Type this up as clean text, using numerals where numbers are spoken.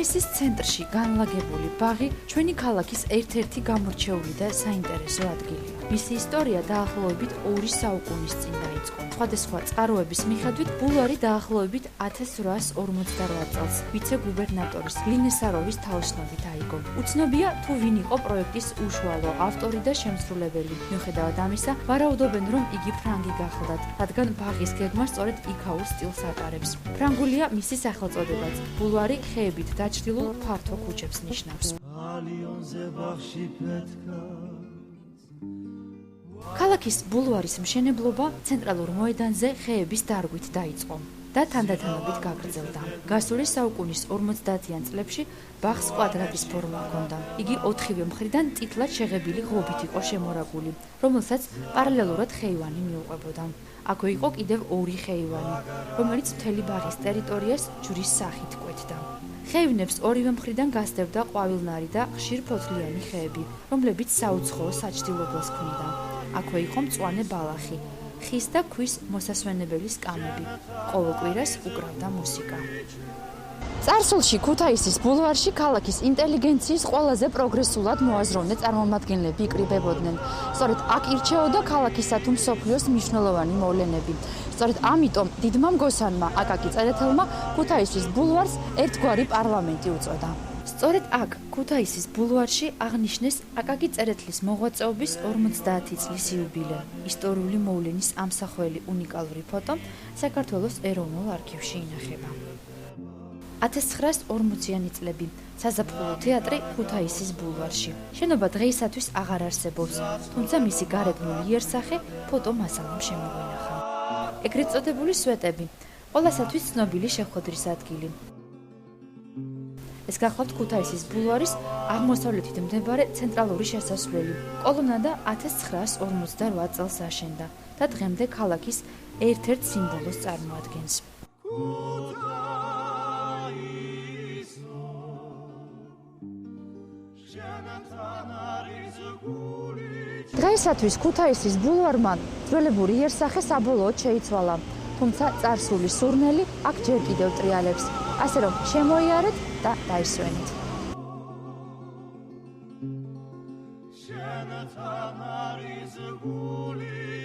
ქუთაისის ცენტრში განლაგებული ბაღი ჩვენი ქალაქის ერთ-ერთი გამორჩეული და საინტერესო ადგილია. მისი ისტორია დაახლოებით 2 საუკუნის წინ დაიწყო. სხვადასხვა წყაროების მიხედვით ბულვარი დაახლოებით 1858 წელს ვიცე-გუბერნატორის ლინესაროვის თაოსნობით აიგო. უცნობია თუ ვინ იყო პროექტის უშუალო ავტორი და შემსრულებელი. მიუხედავად ამისა, ვარაუდობენ, რომ იგი ფრანგი გახლდათ, რადგან ბაღის გეგმა სწორედ იქაურ სტილს ატარებს. ფრანგულია მისი სახელწოდებაც. ბულვარი ხეებით დაჩრდილულ ფართო ქუჩებს ნიშნავს. ქალაქის ბულვარის მშენებლობა ცენტრალურ მოედანზე ხეების დარგვით დაიწყო და თანდათანობით გაგრძელდა. გასული საუკუნის 50-იან წლებში ბაღს კვადრატის ფორმა ჰქონდა. იგი 4-ვე მხრიდან ტიტლად შეღებილი ღობით იყო შემორაგული, რომელსაც პარალელურად ხეივანი მიუყვებოდა. აქვე იყო კიდევ 2 ხეივანი, რომელიც მთელი ბაღის ტერიტორიას ჯვრის სახით კვეთდა. ხეივნებს ორივე მხრიდან გასდევდა ყვავილნარი და ხშირ ფოთლიანი ხეები, რომლებიც საუცხოო საჩრდილობელს ქმნიდა. აქვე იყო მწვანე ბალახი, ხის და ქვის მოსასვენებელი სკამები. ყოველ კვირას უკრავდა მუსიკა. წარსულში ქუთაისის ბულვარში ქალაქის ინტელიგენციის ყველაზე პროგრესულად მოაზროვნე წარმომადგენლები იკრიბებოდნენ. სწორედ აქ ირჩეოდა ქალაქისა თუ მსოფლიოს მნიშვნელოვანი მოვლენები. სწორედ ამიტომ დიდმა მგოსანმა აკაკი წერეთელმა ქუთაისის ბულვარს ერთგვარი პარლამენტი უწოდა. სწორედ აქ ქუთაისის ბულვარში აღნიშნეს აკაკი წერეთლის მოღვაწეობის 50 წლის იუბილე. ისტორიული მოვლენის ამსახველი უნიკალური ფოტო საქართველოს ეროვნულ არქივში ინახება. 1940-იანი წლები. საზაფხულო თეატრი ქუთაისის ბულვარში. შენობა დღეისათვის აღარ არსებობს, თუმცა მისი გარეგნული იერსახე ფოტო მასალამ შემოგვინახა. ეგრეთ წოდებული სვეტები, ყველასათვის ცნობილი შეხვედრის ადგილი. ეს გახლავთ ქუთაისის ბულვარის აღმოსავლეთით მდებარე ცენტრალური შესასვლელი. კოლონადა 1958 წელს აშენდა და დღემდე ქალაქის ერთ-ერთ სიმბოლოს წარმოადგენს. დღეისათვის ქუთაისის ბულვარმა ძველებური იერსახე საბოლოოდ შეიცვალა, თუმცა წარსული სურნელი აქ ჯერ კიდევ ტრიალებს, ასე რომ შემოიარეთ და დაისვენეთ. შენთან არის გული